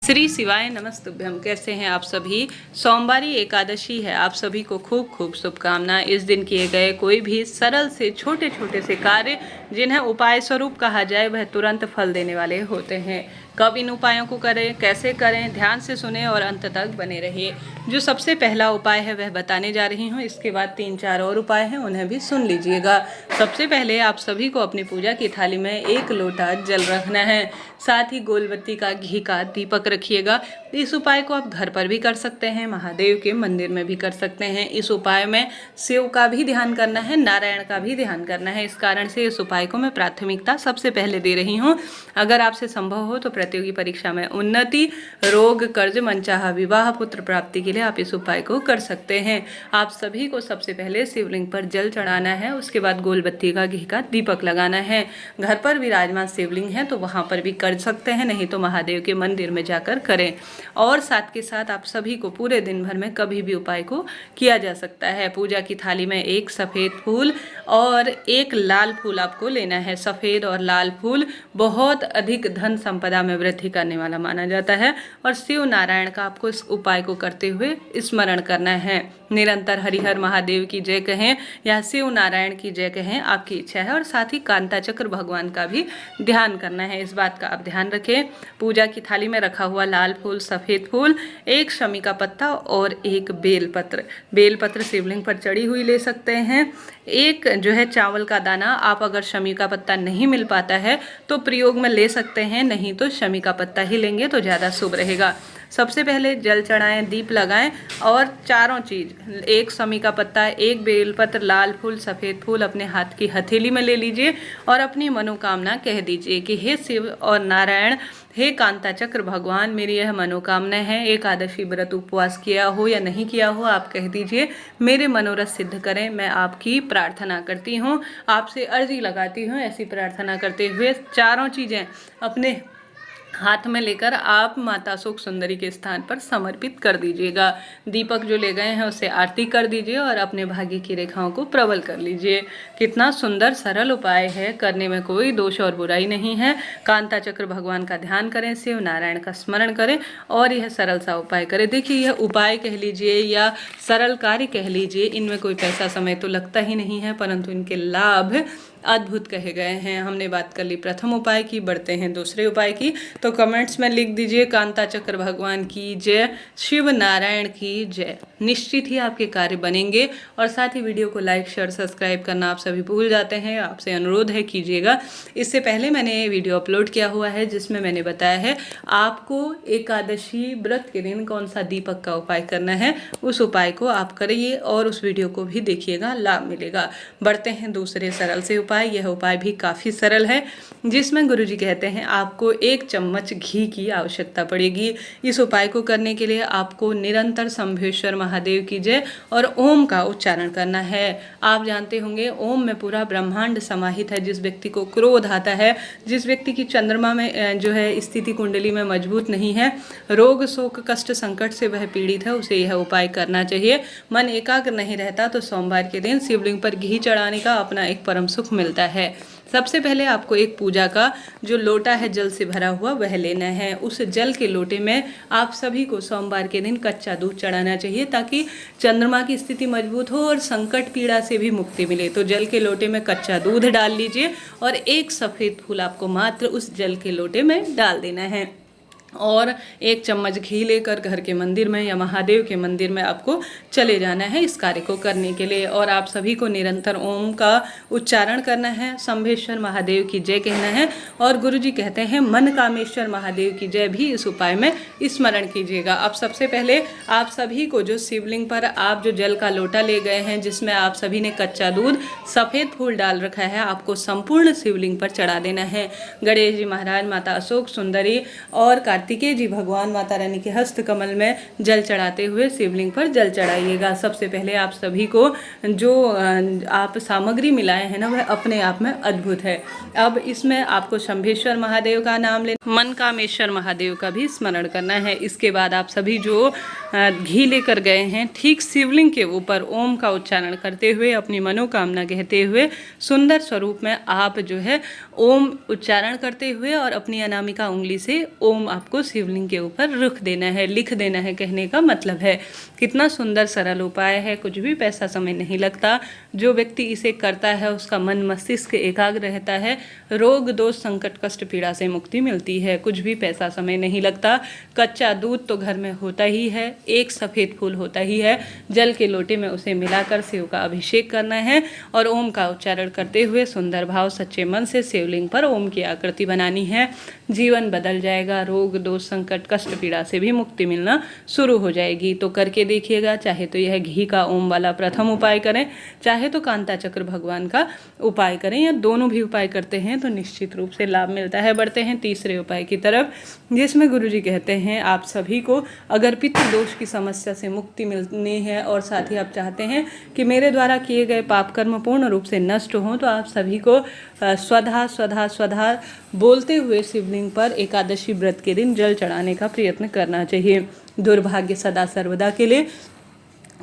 श्री शिवाय नमस्तुभ्यम। कैसे हैं आप सभी। सोमवारी एकादशी है, आप सभी को खूब खूब शुभकामनाएं। इस दिन किए गए कोई भी सरल से छोटे छोटे से कार्य जिन्हें उपाय स्वरूप कहा जाए वह तुरंत फल देने वाले होते हैं। कब इन उपायों को करें, कैसे करें, ध्यान से सुने और अंत तक बने रहिए। जो सबसे पहला उपाय है वह बताने जा रही हूँ, इसके बाद 3-4 और उपाय हैं, उन्हें भी सुन लीजिएगा। सबसे पहले आप सभी को अपनी पूजा की थाली में 1 लोटा जल रखना है, साथ ही गोलबत्ती का घी का दीपक रखिएगा। इस उपाय को आप घर पर भी कर सकते हैं, महादेव के मंदिर में भी कर सकते हैं। इस उपाय में शिव का भी ध्यान करना है, नारायण का भी ध्यान करना है। इस कारण से इस उपाय को मैं प्राथमिकता सबसे पहले दे रही हूँ। अगर आपसे संभव हो तो प्रतियोगी परीक्षा में उन्नति, रोग, कर्ज, मनचाहा विवाह, पुत्र प्राप्ति के लिए आप इस उपाय को कर सकते हैं। आप सभी को सबसे पहले शिवलिंग पर जल चढ़ाना है, उसके बाद गोलबत्ती का घी का दीपक लगाना है। घर पर विराजमान शिवलिंग है तो वहां पर भी कर सकते हैं, नहीं तो महादेव के मंदिर में जाकर करें। और साथ के साथ आप सभी को पूरे दिन भर में कभी भी उपाय को किया जा सकता है। पूजा की थाली में 1 सफ़ेद फूल और 1 लाल फूल आपको लेना है। सफ़ेद और लाल फूल बहुत अधिक धन संपदा में वृद्धि करने वाला माना जाता है और शिव नारायण का आपको इस उपाय को करते हुए स्मरण करना है। निरंतर हरिहर महादेव की जय कहें या शिव नारायण की जय कहें, आपकी इच्छा है। और साथ ही कांता चक्र भगवान का भी ध्यान करना है, इस बात का आप ध्यान रखें। पूजा की थाली में रखा हुआ लाल फूल, सफ़ेद फूल, 1 शमी का पत्ता और 1 बेलपत्र। बेलपत्र शिवलिंग पर चढ़ी हुई ले सकते हैं। 1 जो है चावल का दाना, आप अगर शमी का पत्ता नहीं मिल पाता है तो प्रयोग में ले सकते हैं, नहीं तो शमी का पत्ता ही लेंगे तो ज़्यादा शुभ रहेगा। सबसे पहले जल चढ़ाएं, दीप लगाएं और चारों चीज़ 1 शमी का पत्ता, 1 बेलपत्र, लाल फूल, सफ़ेद फूल अपने हाथ की हथेली में ले लीजिए और अपनी मनोकामना कह दीजिए कि हे शिव और नारायण, हे कांता चक्र भगवान, मेरी यह मनोकामना है। एकादशी व्रत उपवास किया हो या नहीं किया हो, आप कह दीजिए, मेरे मनोरथ सिद्ध करें। मैं आपकी प्रार्थना करती हूँ, आपसे अर्जी लगाती हूँ। ऐसी प्रार्थना करते हुए चारों चीज़ें अपने हाथ में लेकर आप माता अशोक सुंदरी के स्थान पर समर्पित कर दीजिएगा। दीपक जो ले गए हैं उससे आरती कर दीजिए और अपने भाग्य की रेखाओं को प्रबल कर लीजिए। कितना सुंदर सरल उपाय है, करने में कोई दोष और बुराई नहीं है। कांता चक्र भगवान का ध्यान करें, शिव नारायण का स्मरण करें और यह सरल सा उपाय करें। देखिए, यह उपाय कह लीजिए या सरल कार्य कह लीजिए, इनमें कोई पैसा समय तो लगता ही नहीं है, परंतु इनके लाभ अद्भुत कहे गए हैं। हमने बात कर ली प्रथम उपाय की, बढ़ते हैं दूसरे उपाय की। तो कमेंट्स में लिख दीजिए कांता चक्र भगवान की जय, शिव नारायण की जय। निश्चित ही आपके कार्य बनेंगे। और साथ ही वीडियो को लाइक, शेयर, सब्सक्राइब करना आप सभी भूल जाते हैं, आपसे अनुरोध है कीजिएगा। इससे पहले मैंने वीडियो अपलोड किया हुआ है जिसमें मैंने बताया है आपको एकादशी व्रत के दिन कौन सा दीपक का उपाय करना है। उस उपाय को आप करिए और उस वीडियो को भी देखिएगा, लाभ मिलेगा। बढ़ते हैं दूसरे सरल से उपाय। यह उपाय भी काफ़ी सरल है, जिसमें गुरुजी कहते हैं आपको 1 चम्मच घी की आवश्यकता पड़ेगी। इस उपाय को करने के लिए आपको निरंतर शंभेश्वर महादेव की जय और ओम का उच्चारण करना है। आप जानते होंगे ओम में पूरा ब्रह्मांड समाहित है। जिस व्यक्ति को क्रोध आता है, जिस व्यक्ति की चंद्रमा में जो है स्थिति कुंडली में मजबूत नहीं है, रोग, शोक, कष्ट, संकट से वह पीड़ित है, उसे यह उपाय करना चाहिए। मन एकाग्र नहीं रहता तो सोमवार के दिन शिवलिंग पर घी चढ़ाने का अपना एक परम सुख मिलता है। सबसे पहले आपको एक पूजा का जो लोटा है जल से भरा हुआ वह लेना है। उस जल के लोटे में आप सभी को सोमवार के दिन कच्चा दूध चढ़ाना चाहिए ताकि चंद्रमा की स्थिति मजबूत हो और संकट पीड़ा से भी मुक्ति मिले। तो जल के लोटे में कच्चा दूध डाल लीजिए और 1 सफ़ेद फूल आपको मात्र उस जल के लोटे में डाल देना है और 1 चम्मच घी लेकर घर के मंदिर में या महादेव के मंदिर में आपको चले जाना है इस कार्य को करने के लिए। और आप सभी को निरंतर ओम का उच्चारण करना है, शंभेश्वर महादेव की जय कहना है और गुरुजी कहते हैं मन कामेश्वर महादेव की जय भी इस उपाय में स्मरण कीजिएगा। अब सबसे पहले आप सभी को जो शिवलिंग पर आप जो जल का लोटा ले गए हैं जिसमें आप सभी ने कच्चा दूध, सफ़ेद फूल डाल रखा है, आपको संपूर्ण शिवलिंग पर चढ़ा देना है। गणेश जी महाराज, माता अशोक सुंदरी और कार्तिकेय जी भगवान माता रानी के हस्त कमल में जल चढ़ाते हुए शिवलिंग पर जल चढ़ाइएगा। सबसे पहले आप सभी को जो आप सामग्री मिलाए हैं ना वह अपने आप में अद्भुत है। अब इसमें आपको शंभेश्वर महादेव का नाम लेना, मन कामेश्वर महादेव का भी स्मरण करना है। इसके बाद आप सभी जो घी लेकर गए हैं ठीक शिवलिंग के ऊपर ओम का उच्चारण करते हुए अपनी मनोकामना कहते हुए सुंदर स्वरूप में आप जो है ओम उच्चारण करते हुए और अपनी अनामिका उंगली से ओम आपको आपको शिवलिंग के ऊपर रुख देना है, लिख देना है, कहने का मतलब है। कितना सुंदर सरल उपाय है, कुछ भी पैसा समय नहीं लगता। जो व्यक्ति इसे करता है उसका मन मस्तिष्क एकाग्र रहता है, रोग दोष संकट कष्ट पीड़ा से मुक्ति मिलती है। कुछ भी पैसा समय नहीं लगता। कच्चा दूध तो घर में होता ही है, एक सफ़ेद फूल होता ही है, जल के लोटे में उसे मिलाकर शिव का अभिषेक करना है और ओम का उच्चारण करते हुए सुंदर भाव सच्चे मन से शिवलिंग पर ओम की आकृति बनानी है। जीवन बदल जाएगा, रोग दोष संकट कष्ट पीड़ा से भी मुक्ति मिलना शुरू हो जाएगी। तो करके देखिएगा। चाहे तो यह घी का ओम वाला प्रथम उपाय करें, चाहे तो कांता चक्र भगवान का उपाय करें, या दोनों भी उपाय करते हैं तो निश्चित रूप से लाभ मिलता है। बढ़ते हैं तीसरे उपाय की तरफ, जिसमें गुरुजी कहते हैं आप सभी को अगर पितृ दोष की समस्या से मुक्ति मिलनी है और साथ ही आप चाहते हैं कि मेरे द्वारा किए गए पाप कर्म पूर्ण रूप से नष्ट हों, तो आप सभी को स्वधा स्वधा स्वधा बोलते हुए शिवलिंग पर एकादशी व्रत के दिन जल चढ़ाने का प्रयत्न करना चाहिए। दुर्भाग्य सदा सर्वदा के लिए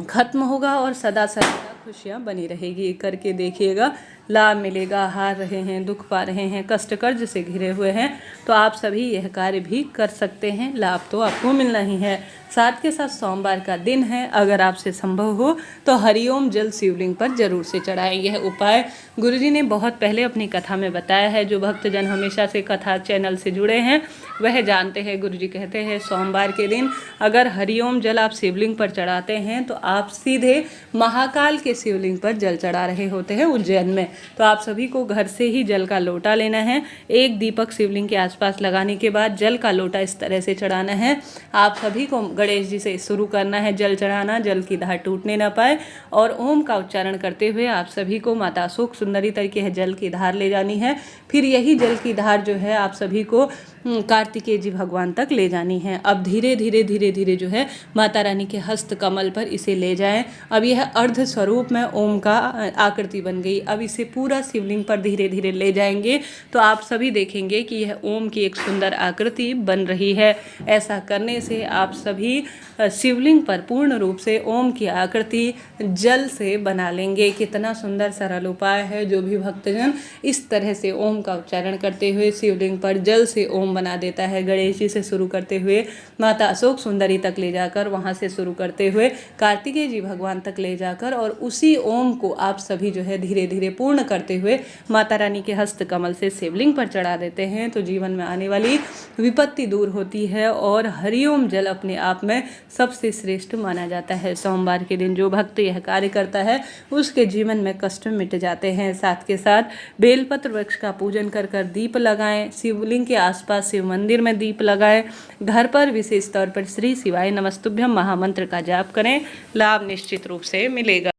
खत्म होगा और सदा सर्वदा खुशियाँ बनी रहेगी। करके देखिएगा, लाभ मिलेगा। हार रहे हैं, दुख पा रहे हैं, कष्ट कर्ज से घिरे हुए हैं, तो आप सभी यह कार्य भी कर सकते हैं। लाभ तो आपको मिलना ही है। साथ के साथ सोमवार का दिन है, अगर आपसे संभव हो तो हरिओम जल शिवलिंग पर जरूर से चढ़ाएं। यह उपाय गुरुजी ने बहुत पहले अपनी कथा में बताया है। जो भक्तजन हमेशा से कथा चैनल से जुड़े हैं वह जानते हैं। गुरुजी कहते हैं सोमवार के दिन अगर हरिओम जल आप शिवलिंग पर चढ़ाते हैं तो आप सीधे महाकाल के शिवलिंग पर जल चढ़ा रहे होते हैं उज्जैन में। तो आप सभी को घर से ही जल का लोटा लेना है, एक दीपक शिवलिंग के आसपास लगाने के बाद जल का लोटा इस तरह से चढ़ाना है। आप सभी को गणेश जी से शुरू करना है जल चढ़ाना, जल की धार टूटने ना पाए, और ओम का उच्चारण करते हुए आप सभी को माता अशोक सुंदरी तरीके जल की धार ले जानी है। फिर यही जल की धार जो है आप सभी को कार्तिकेय जी भगवान तक ले जानी है। अब धीरे धीरे धीरे धीरे जो है माता रानी के हस्त कमल पर इसे ले जाएं। अब यह अर्ध स्वरूप में ओम का आकृति बन गई। अब इसे पूरा शिवलिंग पर धीरे धीरे ले जाएंगे तो आप सभी देखेंगे कि यह ओम की एक सुंदर आकृति बन रही है। ऐसा करने से आप सभी शिवलिंग पर पूर्ण रूप से ओम की आकृति जल से बना लेंगे। कितना सुंदर सरल उपाय है। जो भी भक्तजन इस तरह से ओम का उच्चारण करते हुए शिवलिंग पर जल से ओम बना देता है, गणेश जी से शुरू करते हुए माता अशोक सुंदरी तक ले जाकर, वहां से शुरू करते हुए कार्तिकेय जी भगवान तक ले जाकर, और उसी ओम को आप सभी जो है धीरे धीरे पूर्ण करते हुए माता रानी के हस्त कमल से शिवलिंग पर चढ़ा देते हैं, तो जीवन में आने वाली विपत्ति दूर होती है और हरिओम जल अपने आप में सबसे श्रेष्ठ माना जाता है। सोमवार के दिन जो भक्त यह कार्य करता है उसके जीवन में कष्ट मिट जाते हैं। साथ के साथ बेलपत्र वृक्ष का पूजन कर कर दीप लगाएं, शिवलिंग के आसपास शिव मंदिर में दीप लगाएं, घर पर विशेष तौर पर श्री शिवाय नमस्तुभ्यम महामंत्र का जाप करें। लाभ निश्चित रूप से मिलेगा।